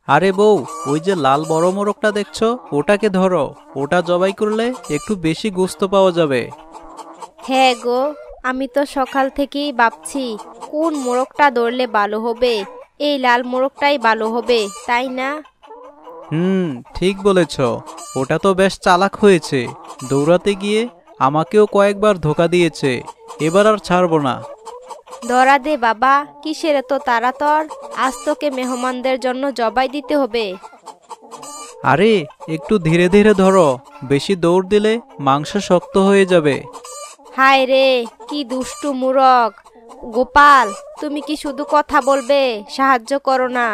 আরে বউ, ওই যে লাল বড় মোরগটা দেখছো, ওটাকে ধরো। ওটা জবাই করলে একটু বেশি গোস্ত পাওয়া যাবে। হ্যাঁ গো, আমি তো সকাল থেকেই ভাবছি কোন মোরগটা ধরলে ভালো হবে। এই লাল মোরগটাই ভালো হবে, তাই না? হুম, ঠিক বলেছ। ওটা তো বেশ চালাক হয়েছে। দৌড়াতে গিয়ে আমাকেও কয়েকবার ধোকা দিয়েছে। এবার আর ছাড়বো না। ধরা দে বাবা, কিসের এত তাড়াতর? আজ তোকে মেহমানদের জন্য জবাই দিতে হবে। আরে, একটু ধীরে ধীরে ধরো। বেশি দৌড় দিলে মাংস শক্ত হয়ে যাবে। হায় রে, কি দুষ্টু মোরগ! গোপাল, তুমি কি শুধু কথা বলবে, সাহায্য করো না?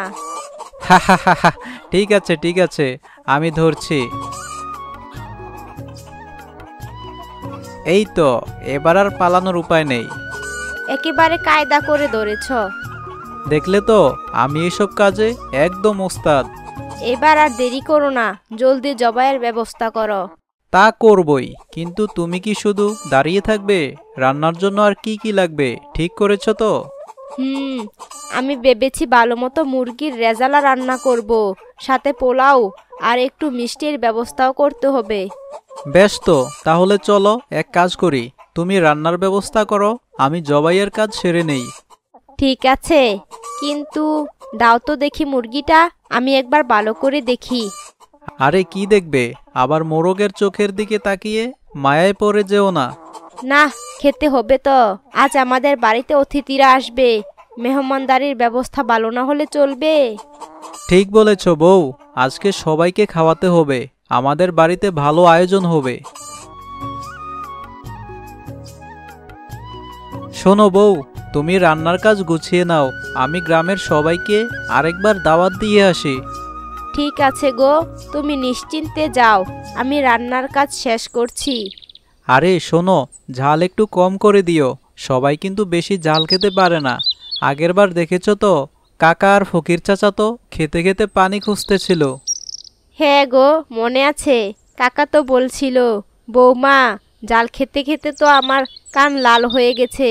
হা হা হা হা। ঠিক আছে ঠিক আছে, আমি ধরছি। এই তো, এবার আর পালানোর উপায় নেই। একেবারে কায়দা করে ধরেছ। দেখলে তো, আমি এসব কাজে একদম ওস্তাদ। এবার আর দেরি করো না, জলদি জবাইয়ের ব্যবস্থা করো। তা করবই, কিন্তু তুমি কি শুধু দাঁড়িয়ে থাকবে? রান্নার জন্য আর কি কি লাগবে ঠিক করেছো তো? হুম, আমি ভেবেছি ভালো মতো মুরগির রেজালা রান্না করব, সাথে পোলাও আর একটু মিষ্টির ব্যবস্থাও করতে হবে। বেশ তো, তাহলে চলো এক কাজ করি। তুমি রান্নার ব্যবস্থা করো, আমি জবাইয়ের কাজ সেরে নেই। ঠিক আছে, কিন্তু দাও তো দেখি মুরগিটা, আমি একবার ভালো করে দেখি। আরে কি দেখবে? আবার মোরগের চোখের দিকে তাকিয়ে মায়ায় পড়ে যেও না। না, খেতে হবে তো। আজ আমাদের বাড়িতে অতিথিরা আসবে, মেহমানদারির ব্যবস্থা ভালো না হলে চলবে? ঠিক বলেছ বউ, আজকে সবাইকে খাওয়াতে হবে। আমাদের বাড়িতে ভালো আয়োজন হবে। শোনো বউ, তুমি রান্নার কাজ গুছিয়ে নাও। আমি গ্রামের সবাইকে আরেকবার দাওয়াত দিয়ে আসি। ঠিক আছে গো, তুমি নিশ্চিন্তে যাও, আমি রান্নার কাজ শেষ করছি। আরে শোনো, ঝাল একটু কম করে দিও। সবাই কিন্তু বেশি ঝাল খেতে পারে না। আগেরবার দেখেছো তো, কাকা আর ফকির চাচা তো খেতে খেতে পানি খুঁজতেছিল। হ্যাঁ গো, মনে আছে। কাকা তো বলছিল, বৌমা, জাল খেতে খেতে তো আমার কান লাল হয়ে গেছে।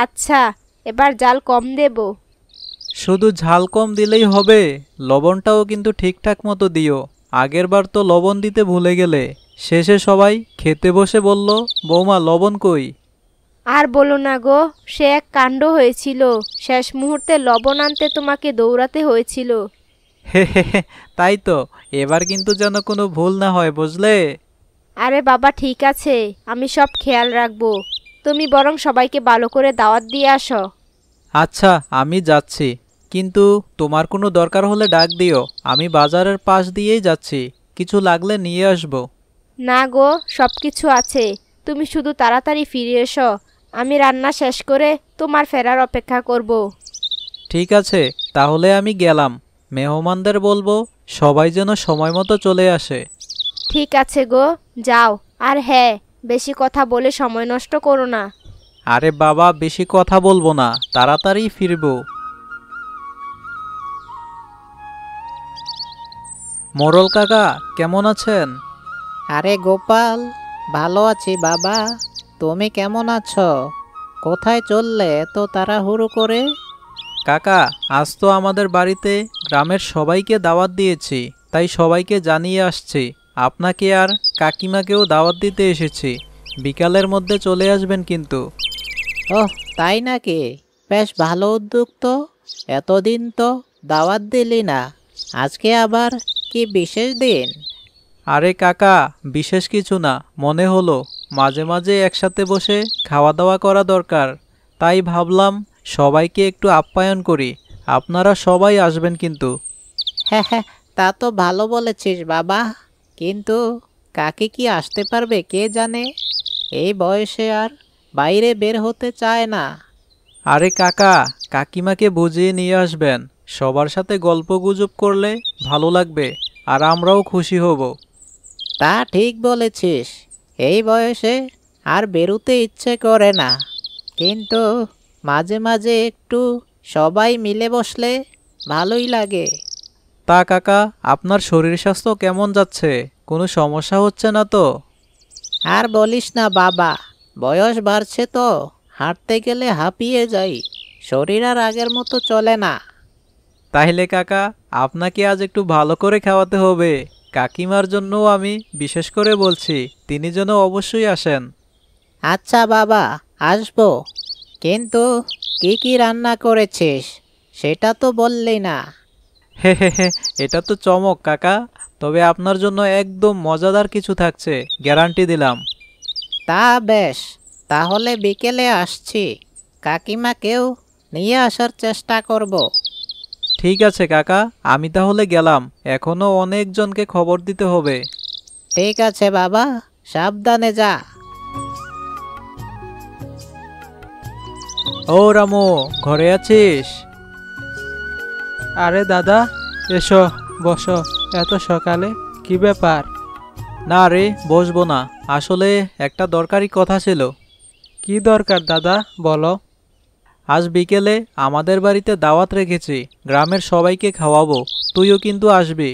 আচ্ছা, এবার জাল কম দেব। শুধু ঝাল কম দিলেই হবে? লবণটাও কিন্তু ঠিকঠাক মতো দিও। আগেরবার তো লবণ দিতে ভুলে গেলে। শেষে সবাই খেতে বসে বলল, বৌমা লবণ কই? আর বলো না গো, সে এক কাণ্ড হয়েছিল। শেষ মুহূর্তে লবণ আনতে তোমাকে দৌড়াতে হয়েছিল। হে হে হে, তাই তো। এবার কিন্তু যেন কোনো ভুল না হয়, বুঝলে? আরে বাবা, ঠিক আছে, আমি সব খেয়াল রাখবো। তুমি বরং সবাইকে ভালো করে দাওয়াত দিয়ে আসো। আচ্ছা, আমি যাচ্ছি। কিন্তু তোমার কোনো দরকার হলে ডাক দিও। আমি বাজারের পাশ দিয়েই যাচ্ছি। কিছু লাগলে নিয়ে আসবো। না গো, সব কিছু আছে। তুমি শুধু তাড়াতাড়ি ফিরে এসো। আমি রান্না শেষ করে তোমার ফেরার অপেক্ষা করব। ঠিক আছে, তাহলে আমি গেলাম। মেহমানদের বলবো সবাই যেন সময় মতো চলে আসে। ঠিক আছে গো, যাও। আর হ্যাঁ, বেশি কথা বলে সময় নষ্ট করো না। আরে বাবা, বেশি কথা বলবো না, তাড়াতাড়ি ফিরবো। মোড়ল কাকা, কেমন আছেন? আরে গোপাল, ভালো আছি বাবা। তুমি কেমন আছো? কোথায় চললে এত তাড়াহুড়ো করে? কাকা, আজ তো আমাদের বাড়িতে গ্রামের সবাইকে দাওয়াত দিয়েছি, তাই সবাইকে জানিয়ে আসছি। আপনাকে আর কাকিমাকেও দাওয়াত দিতে এসেছি। বিকালের মধ্যে চলে আসবেন কিন্তু। ওহ, তাই নাকি? বেশ ভালো উদ্যোগ তো। এতদিন তো দাওয়াত দিলি না। আজকে আবার কি বিশেষ দিন? আরে কাকা, বিশেষ কিছু না, মনে হলো মাঝে মাঝে একসাথে বসে খাওয়া দাওয়া করা দরকার। তাই ভাবলাম সবাইকে একটু আপ্যায়ন করি। আপনারা সবাই আসবেন কিন্তু। হ্যাঁ হ্যাঁ, তা তো ভালো বলেছিস বাবা। কিন্তু কাকে কি আসতে পারবে কে জানে? এই বয়সে আর বাইরে বের হতে চায় না। আরে কাকা, কাকিমাকে বুঝিয়ে নিয়ে আসবেন। সবার সাথে গল্প গুজব করলে ভালো লাগবে, আর আমরাও খুশি হব। তা ঠিক বলেছিস। এই বয়সে আর বেরোতে ইচ্ছে করে না, কিন্তু মাঝে মাঝে একটু সবাই মিলে বসলে ভালোই লাগে। তা কাকা, আপনার শরীর স্বাস্থ্য কেমন যাচ্ছে? কোনো সমস্যা হচ্ছে না তো? আর বলিস না বাবা, বয়স বাড়ছে তো, হাঁটতে গেলে হাঁপিয়ে যাই। শরীর আর আগের মতো চলে না। তাইলে কাকা, আপনাকে আজ একটু ভালো করে খাওয়াতে হবে। কাকিমার জন্যও আমি বিশেষ করে বলছি, তিনি যেন অবশ্যই আসেন। আচ্ছা বাবা, আসবো। কিন্তু কি কি রান্না করেছিস সেটা তো বললি না। হে হে হে, এটা তো চমক কাকা। তবে আপনার জন্য একদম মজাদার কিছু থাকছে, গ্যারান্টি দিলাম। তা বেশ, তাহলে বিকেলে আসছি। কাকিমাকেও নিয়ে আসার চেষ্টা করব। ঠিক আছে কাকা, আমি তাহলে গেলাম। এখনো অনেকজনকে খবর দিতে হবে। ঠিক আছে বাবা, সাবধানে যা। ও রামু, ঘরে আছিস? আরে দাদা, এসো, বসো। এত সকালে কি ব্যাপার? না রে, বসবো না। আসলে একটা দরকারি কথা ছিল। কি দরকার দাদা, বলো। আজ বিকেলে আমাদের বাড়িতে দাওয়াত রেখেছি, গ্রামের সবাইকে খাওয়াবো। তুইও কিন্তু আসবি।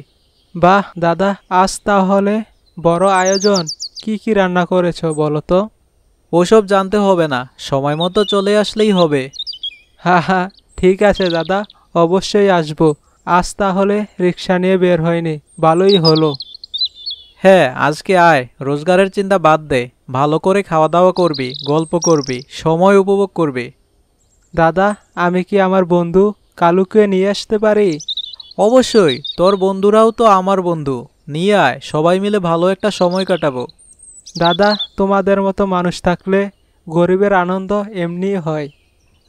বাহ দাদা, আজ তাহলে বড় আয়োজন। কি কি রান্না করেছো বলো তো? ওসব জানতে হবে না, সময় মতো চলে আসলেই হবে। হা হা, ঠিক আছে দাদা, অবশ্যই আসবো। আজ তাহলে রিক্সা নিয়ে বের হয়নি, ভালোই হলো। হ্যাঁ, আজকে আয়, রোজগারের চিন্তা বাদ দে। ভালো করে খাওয়া দাওয়া করবি, গল্প করবি, সময় উপভোগ করবি। দাদা, আমি কি আমার বন্ধু কালুকে নিয়ে আসতে পারি? অবশ্যই, তোর বন্ধুরাও তো আমার বন্ধু। নিয়ে আয়, সবাই মিলে ভালো একটা সময় কাটাবো। দাদা, তোমাদের মতো মানুষ থাকলে গরিবের আনন্দ এমনিই হয়।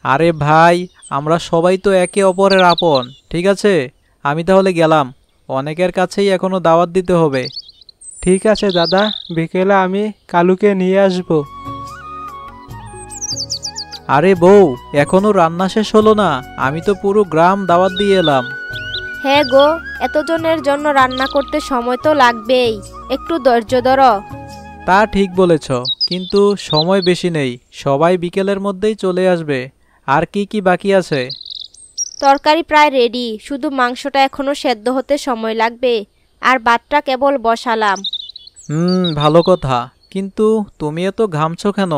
আরে ভাই, আমরা সবাই তো একে অপরের আপন। ঠিক আছে, আমি তাহলে গেলাম। অনেকের কাছেই এখনো দাওয়াত দিতে হবে। ঠিক আছে দাদা, বিকেলে আমি কালুকে নিয়ে আসবো। আরে বউ, এখনো রান্না শেষ হলো না? আমি তো পুরো গ্রাম দাওয়াত দিয়ে এলাম। হ্যাঁ গো, এতজনের জন্য রান্না করতে সময় তো লাগবেই। একটু ধৈর্য ধরো। তা ঠিক বলেছ, কিন্তু সময় বেশি নেই। সবাই বিকেলের মধ্যেই চলে আসবে। আর কি কি বাকি আছে? তরকারি প্রায় রেডি, শুধু মাংসটা এখনো সেদ্ধ হতে সময় লাগবে। আর ভাতটা কেবল বসালাম। ভালো কথা। কিন্তু তুমি এত ঘামছো কেন?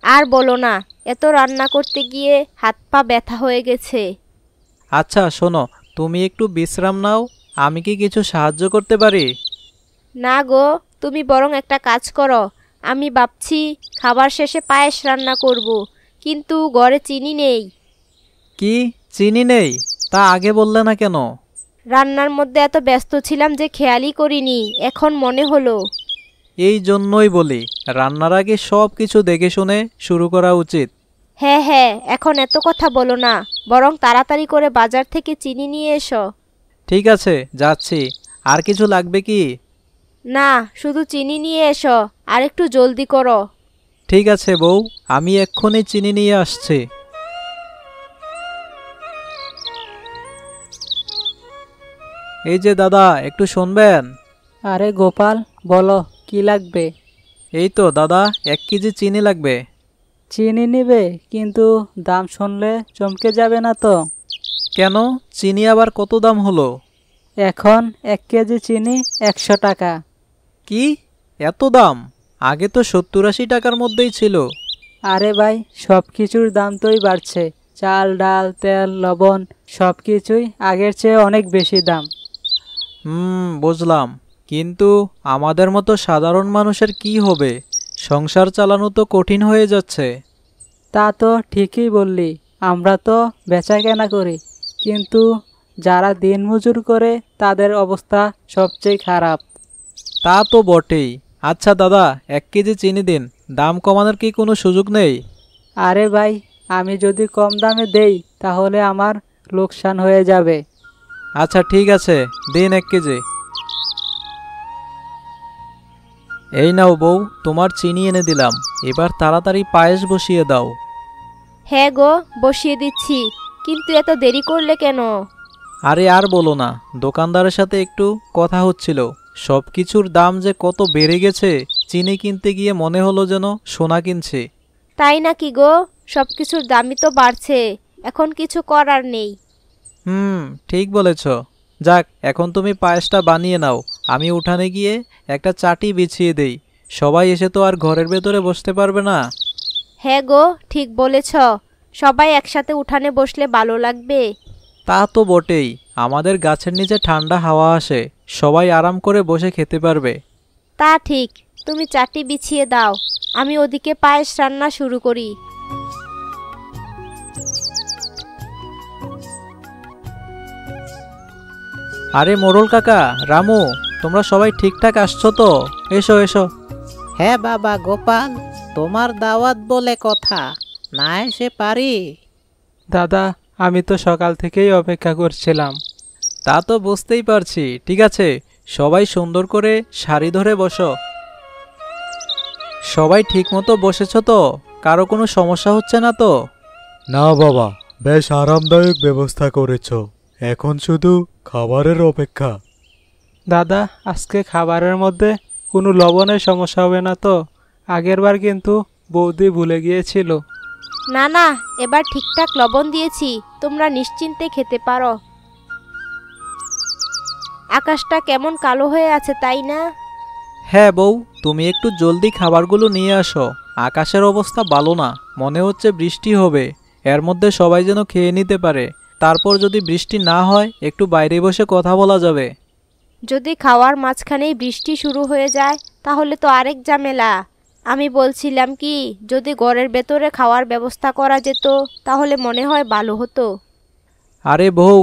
আর বলো না, এত রান্না করতে গিয়ে হাত পা ব্যথা হয়ে গেছে। আচ্ছা শোনো, তুমি একটু বিশ্রাম নাও। আমি কি কিছু সাহায্য করতে পারি? না গো, তুমি বরং একটা কাজ করো। আমি ভাবছি খাবার শেষে পায়েস রান্না করব, কিন্তু ঘরে চিনি নেই। কি, চিনি নেই? তা আগে বললে না কেন? রান্নার মধ্যে এত ব্যস্ত ছিলাম যে খেয়ালই করিনি, এখন মনে হলো। এই জন্যই বলি, রান্নার আগে সব কিছু দেখে শুনে শুরু করা উচিত। হ্যাঁ হ্যাঁ, এখন এত কথা বলো না, বরং তাড়াতাড়ি করে বাজার থেকে চিনি নিয়ে এসো। ঠিক আছে, যাচ্ছি। আর কিছু লাগবে কি? না, শুধু চিনি নিয়ে এসো, আর একটু জলদি করো। ঠিক আছে বউ, আমি এক্ষুনি চিনি নিয়ে আসছি। এই যে দাদা, একটু শুনবেন? আরে গোপাল, বলো কি লাগবে? এই তো দাদা, 1 কেজি চিনি লাগবে। চিনি নিবে, কিন্তু দাম শুনলে চমকে যাবে না তো? কেন, চিনি আবার কত দাম হলো? এখন 1 কেজি চিনি 100 টাকা। কি, এত দাম? আগে তো 70-80 টাকার মধ্যেই ছিল। আরে ভাই, সব কিছুর দাম তোই বাড়ছে। চাল, ডাল, তেল, লবণ সব কিছুই আগের চেয়ে অনেক বেশি দাম। বুঝলাম। কিন্তু আমাদের মতো সাধারণ মানুষের কি হবে? সংসার চালানো তো কঠিন হয়ে যাচ্ছে। তা তো ঠিকই বললি, আমরা তো বেচা কেনা করি, কিন্তু যারা দিনমজুর করে তাদের অবস্থা সবচেয়ে খারাপ। তা তো বটেই। আচ্ছা দাদা, 1 কেজি চিনি দিন। দাম কমানোর কি কোনো সুযোগ নেই? আরে ভাই, আমি যদি কম দামে দেই তাহলে আমার লোকসান হয়ে যাবে। আচ্ছা ঠিক আছে, দিন 1 কেজি। এই নাও বউ, তোমার চিনি এনে দিলাম। এবার তাড়াতাড়ি পায়েস বসিয়ে দাও। হ্যাঁ গো, বসিয়ে দিচ্ছি। কিন্তু এত দেরি করলে কেন? আরে আর বলো না, দোকানদারের সাথে একটু কথা হচ্ছিল। সব কিছুর দাম যে কত বেড়ে গেছে, চিনি কিনতে গিয়ে মনে হলো যেন সোনা কিনছে। তাই নাকি গো? সব কিছুর দামই তো বাড়ছে, এখন কিছু করার নেই। ঠিক বলেছ। যাক, এখন তুমি পায়েসটা বানিয়ে নাও। আমি উঠানে গিয়ে একটা চাটি বিছিয়ে দেই। সবাই এসে তো আর ঘরের ভেতরে বসতে পারবে না। হ্যাঁ গো, ঠিক বলেছ। সবাই একসাথে উঠানে বসলে ভালো লাগবে। তা তো বটেই। আমাদের গাছের নিচে ঠান্ডা হাওয়া আসে, সবাই আরাম করে বসে খেতে পারবে। তা ঠিক, তুমি চাটি বিছিয়ে দাও, আমি ওদিকে পায়েস রান্না শুরু করি। আরে মোড়ল কাকা, রামু, তোমরা সবাই ঠিকঠাক আসছো তো? এসো এসো। হ্যাঁ বাবা গোপাল, তোমার দাওয়াত বলে কথা, না এসে পারি? দাদা, আমি তো সকাল থেকেই অপেক্ষা করছিলাম। তা তো বুঝতেই পারছি। ঠিক আছে, সবাই সুন্দর করে সারি ধরে বসো। সবাই ঠিকমতো বসেছো তো? কারো কোনো সমস্যা হচ্ছে না তো? না বাবা, বেশ আরামদায়ক ব্যবস্থা করেছ। এখন শুধু খাবারের অপেক্ষা। দাদা, আজকে খাবারের মধ্যে কোনো লবণের সমস্যা হবে না তো? আগেরবার কিন্তু বৌদি ভুলে গিয়েছিল। না না, এবার ঠিকঠাক লবণ দিয়েছি, তোমরা নিশ্চিন্তে খেতে পারো। আকাশটা কেমন কালো হয়ে আছে, তাই না? হ্যাঁ বউ, তুমি একটু জলদি খাবারগুলো নিয়ে আসো। আকাশের অবস্থা ভালো না, মনে হচ্ছে বৃষ্টি হবে। এর মধ্যে সবাই যেন খেয়ে নিতে পারে। তারপর যদি বৃষ্টি না হয় একটু বাইরে বসে কথা বলা যাবে। যদি খাওয়ার মাঝখানেই বৃষ্টি শুরু হয়ে যায় তাহলে তো আরেক ঝামেলা। আমি বলছিলাম কি, যদি ঘরের ভেতরে খাওয়ার ব্যবস্থা করা যেত তাহলে মনে হয় ভালো হতো। আরে বউ,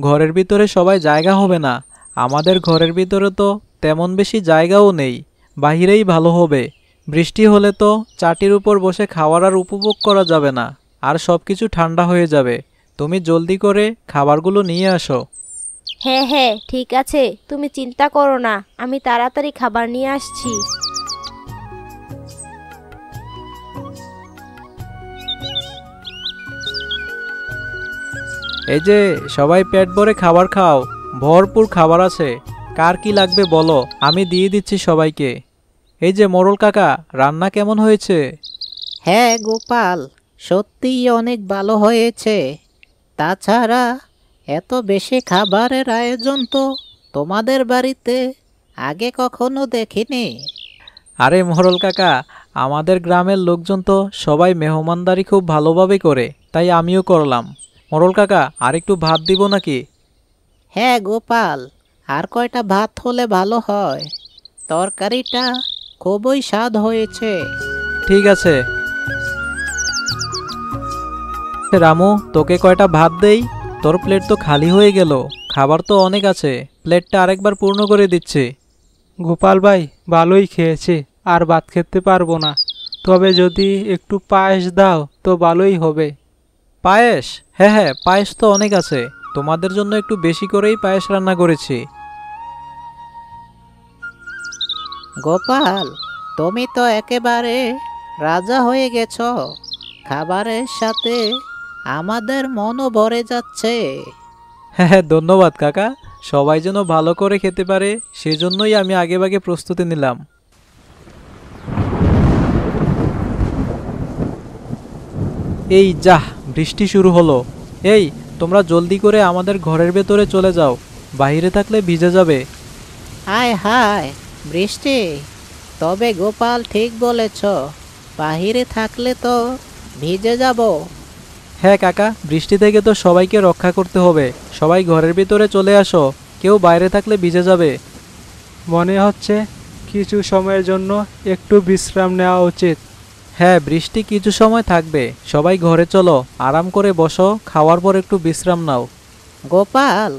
ঘরের ভিতরে সবাই জায়গা হবে না। আমাদের ঘরের ভিতরে তো তেমন বেশি জায়গাও নেই, বাহিরেই ভালো হবে। বৃষ্টি হলে তো চাটির উপর বসে খাওয়ার আর উপভোগ করা যাবে না, আর সব কিছু ঠান্ডা হয়ে যাবে। তুমি জলদি করে খাবারগুলো নিয়ে আসো। হ্যাঁ হ্যাঁ, ঠিক আছে, তুমি চিন্তা করো না, আমি তাড়াতাড়ি খাবার নিয়ে আসছি। এই যে সবাই পেট ভরে খাবার খাও, ভরপুর খাবার আছে। কার কি লাগবে বলো, আমি দিয়ে দিচ্ছি সবাইকে। এই যে মোড়ল কাকা, রান্না কেমন হয়েছে? হ্যাঁ গোপাল, সত্যিই অনেক ভালো হয়েছে। তাছাড়া এত বেশি খাবারের আয়োজন তো তোমাদের বাড়িতে আগে কখনো দেখিনি। আরে মোড়ল কাকা, আমাদের গ্রামের লোকজন তো সবাই মেহমানদারি খুব ভালোভাবে করে, তাই আমিও করলাম। মোড়ল কাকা, আর একটু ভাত দিব নাকি? হ্যাঁ গোপাল, আর কয়টা ভাত হলে ভালো হয়। তরকারিটা খুবই স্বাদ হয়েছে। ঠিক আছে। রামু, তোকে কয়টা ভাত দেই? তোর প্লেট তো খালি হয়ে গেল, খাবার তো অনেক আছে, প্লেটটা আরেকবার পূর্ণ করে দিচ্ছি। গোপাল ভাই, ভালোই খেয়েছে, আর ভাত খেতে পারবো না। তবে যদি একটু পায়েস দাও তো ভালোই হবে। পায়েস? হ্যাঁ হ্যাঁ, পায়েস তো অনেক আছে, তোমাদের জন্য একটু বেশি করেই পায়েস রান্না করেছি। গোপাল, তুমি তো একেবারে রাজা হয়ে গেছ। খাবারের সাথে আমাদের মনও ভরে যাচ্ছে। হ্যাঁ হ্যাঁ, ধন্যবাদ কাকা। সবাই যেন ভালো করে খেতে পারে সেজন্যই আমি আগেভাগে প্রস্তুতি নিলাম। এই যাহ, বৃষ্টি শুরু হলো। এই, তোমরা জলদি করে আমাদের ঘরের ভেতরে চলে যাও, বাইরে থাকলে ভিজে যাবে। হায় হায়, বৃষ্টি! তবে গোপাল ঠিক বলেছ, বাহিরে থাকলে তো ভিজে যাব। হ্যাঁ কাকা, বৃষ্টি থেকে তো সবাইকে রক্ষা করতে হবে। সবাই ঘরের ভিতরে চলে আসো, কেউ বাইরে থাকলে ভিজে যাবে। মনে হচ্ছে কিছু সময়ের জন্য একটু বিশ্রাম নেওয়া উচিত। হ্যাঁ, বৃষ্টি কিছু সময় থাকবে, সবাই ঘরে চলো, আরাম করে বসো, খাওয়ার পর একটু বিশ্রাম নাও। গোপাল,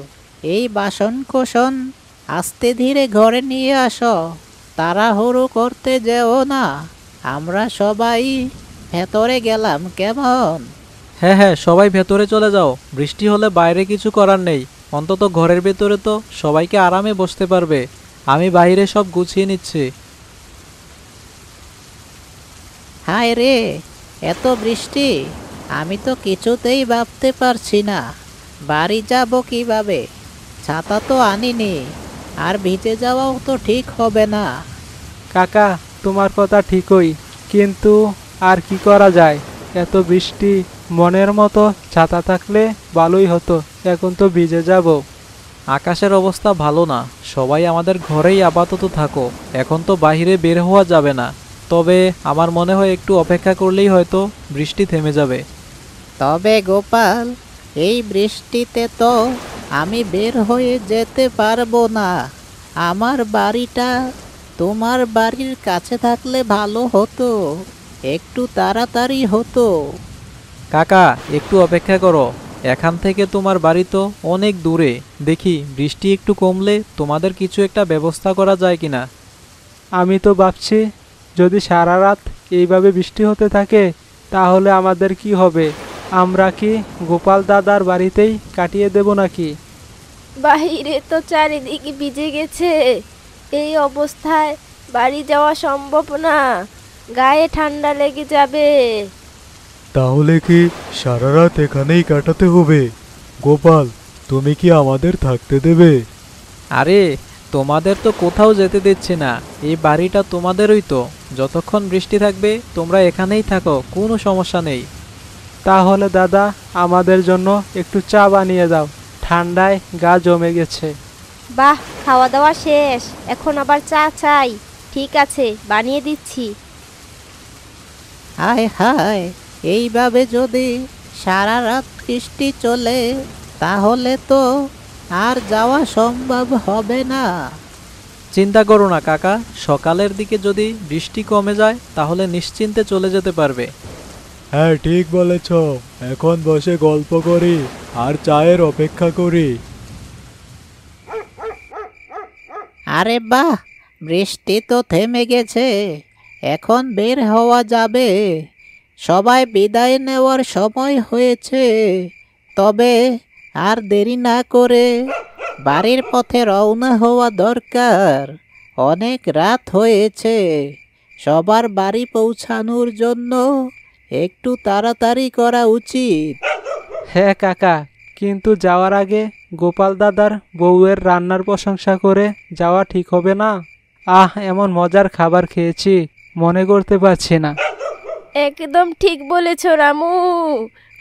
এই বাসন কোসন আস্তে ধীরে ঘরে নিয়ে আসো, তাড়াহুড়ো করতে যেও না। আমরা সবাই ভেতরে গেলাম, কেমন? হ্যাঁ হ্যাঁ, সবাই ভেতরে চলে যাও, বৃষ্টি হলে বাইরে কিছু করার নেই, অন্তত ঘরের ভেতরে তো সবাইকে আরামে বসতে পারবে। আমি বাইরে সব গুছিয়ে নিচ্ছি। হায় রে, এত বৃষ্টি! আমি তো কিছুতেই ভাবতে পারছি না বাড়ি যাব কিভাবে। ছাতা তো আনিনি, আর ভিজে যাওয়াও তো ঠিক হবে না। কাকা, তোমার কথা ঠিকই, কিন্তু আর কি করা যায়? এত বৃষ্টি, মনের মতো ছাতা থাকলে ভালোই হতো, এখন তো ভিজে যাব। আকাশের অবস্থা ভালো না, সবাই আমাদের ঘরেই আপাতত থাকো, এখন তো বাইরে বের হওয়া যাবে না। তবে আমার মনে হয় একটু অপেক্ষা করলেই হয়তো বৃষ্টি থেমে যাবে। তবে গোপাল, এই বৃষ্টিতে তো আমি বের হয়ে যেতে পারবো না। আমার বাড়িটা তোমার বাড়ির কাছে থাকলে ভালো হতো, একটু তাড়াতাড়ি হতো। কাকা একটু অপেক্ষা করো, এখান থেকে তোমার বাড়ি তো অনেক দূরে। দেখি বৃষ্টি একটু কমলে তোমাদের কিছু একটা ব্যবস্থা করা যায় কিনা। আমি তো ভাবছি যদি সারা রাত এইভাবে বৃষ্টি হতে থাকে তাহলে আমাদের কি হবে? আমরা কি গোপাল দাদার বাড়িতেই কাটিয়ে দেব নাকি? বাইরে তো চারিদিকে ভিজে গেছে, এই অবস্থায় বাড়ি যাওয়া সম্ভব না, গায়ে ঠান্ডা লেগে যাবে। তাহলে কি সারা রাত এখানেই কাটাতে হবে? গোপাল, তুমি কি আমাদের থাকতে দেবে? আরে তোমাদের তো কোথাও যেতে দিচ্ছি না, এই বাড়িটা তোমাদেরই তো। যতক্ষণ বৃষ্টি থাকবে তোমরা এখানেই থাকো, কোনো সমস্যা নেই। তাহলে দাদা আমাদের জন্য একটু চা বানিয়ে দাও, ঠান্ডায় গা জমে গেছে। বাহ, খাওয়া দাওয়া শেষ, এখন আবার চা চাই। ঠিক আছে, বানিয়ে দিচ্ছি। হায় হায়, এইভাবে যদি সারা রাত বৃষ্টি চলে তাহলে তো আর যাওয়া সম্ভব হবে না। চিন্তা করো না কাকা, সকালের দিকে যদি বৃষ্টি কমে যায় তাহলে নিশ্চিন্তে চলে যেতে পারবে। হ্যাঁ ঠিক বলেছ, এখন বসে গল্প করি আর চায়ের অপেক্ষা করি। আরে বাহ, বৃষ্টি তো থেমে গেছে, এখন বের হওয়া যাবে। সবাই বিদায় নেওয়ার সময় হয়েছে। তবে আর দেরি না করে বাড়ির পথে রওনা হওয়া দরকার। অনেক রাত হয়েছে, সবার বাড়ি পৌঁছানোর জন্য একটু তাড়াতাড়ি করা উচিত। হ্যাঁ কাকা, কিন্তু যাওয়ার আগে গোপাল দাদার বউয়ের রান্নার প্রশংসা করে যাওয়া ঠিক হবে না? এমন মজার খাবার খেয়েছি, মনে করতে পারছি না। একদম ঠিক বলেছ রামু,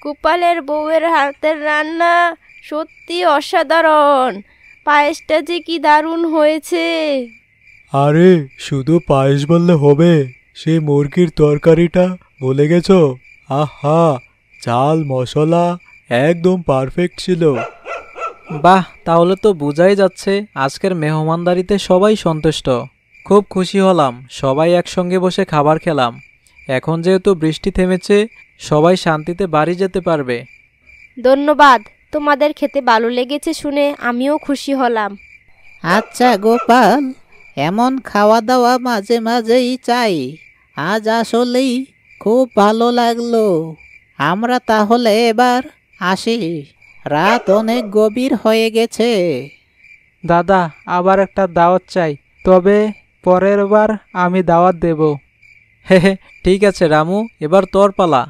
গোপালের বউয়ের হাতের রান্না সত্যি অসাধারণ। পায়েসটা যে কি দারুণ হয়েছে। আরে শুধু পায়েস বললে হবে? সেই মুরগির তরকারিটা ভুলে গেছো? আহা, চাল মশলা একদম পারফেক্ট ছিল। বাহ, তাহলে তো বোঝাই যাচ্ছে আজকের মেহমানদারিতে সবাই সন্তুষ্ট। খুব খুশি হলাম, সবাই একসঙ্গে বসে খাবার খেলাম। এখন যেহেতু বৃষ্টি থেমেছে, সবাই শান্তিতে বাড়ি যেতে পারবে। ধন্যবাদ, তোমাদের খেতে ভালো লেগেছে শুনে আমিও খুশি হলাম। আচ্ছা গোপাল, এমন খাওয়া দাওয়া মাঝে মাঝেই চাই। আজ আসলেই খুব ভালো লাগলো। আমরা তাহলে এবার আসি, রাত অনেক গভীর হয়ে গেছে। দাদা আবার একটা দাওয়াত চাই, তবে পরের বার আমি দাওয়াত দেব। হে হে, ঠিক আছে রামু, এবার তোর পালা।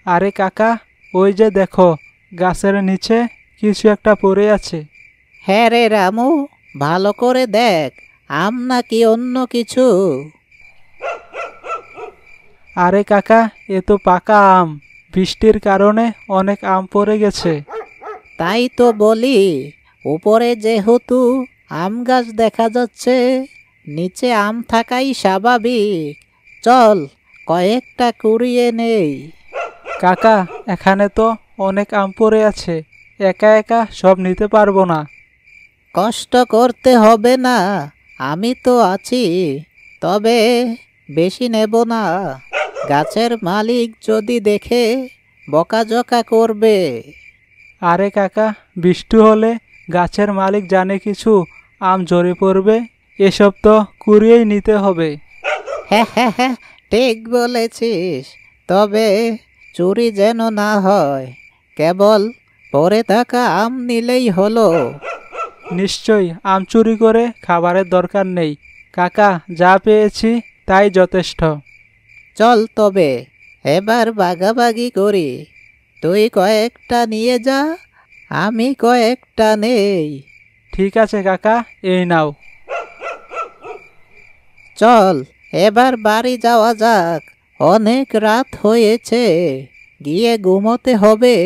আরে কাকা, ওই যে দেখো, গাছের নিচে কিছু একটা পড়ে আছে। হ্যাঁ রে রামু, ভালো করে দেখ, আম নাকি অন্য কিছু। আরে কাকা, এ তো পাকা আম, বৃষ্টির কারণে অনেক আম পড়ে গেছে। তাই তো বলি, উপরে যেহেতু আম গাছ দেখা যাচ্ছে, নিচে আম থাকাই স্বাভাবিক। চল কয়েকটা কুড়িয়ে নেই। কাকা, এখানে তো অনেক আম পড়ে আছে, একা একা সব নিতে পারবো না। কষ্ট করতে হবে না, আমি তো আছি। তবে বেশি নেব না, গাছের মালিক যদি দেখে বকাঝকা করবে। আরে কাকা, বৃষ্টি হলে গাছের মালিক জানে কিছু আম ঝরে পড়বে, এসব তো কুড়িয়েই নিতে হবে। হ্যাঁ হ্যাঁ হ্যাঁ, ঠিক বলেছিস। তবে চুরি যেন না হয়, কেবল পড়ে থাকা আম নিলেই হলো। নিশ্চয়ই, আম চুরি করে খাবারের দরকার নেই। কাকা, যা পেয়েছি তাই যথেষ্ট। চল তবে এবার ভাগাভাগি করি। তুই কয়েকটা নিয়ে যা, আমি কয়েকটা নেই। ঠিক আছে কাকা, এই নাও। চল এবার বাড়ি যাওয়া যাক, অনেক রাত হয়েছে, গিয়ে ঘুমোতে হবে।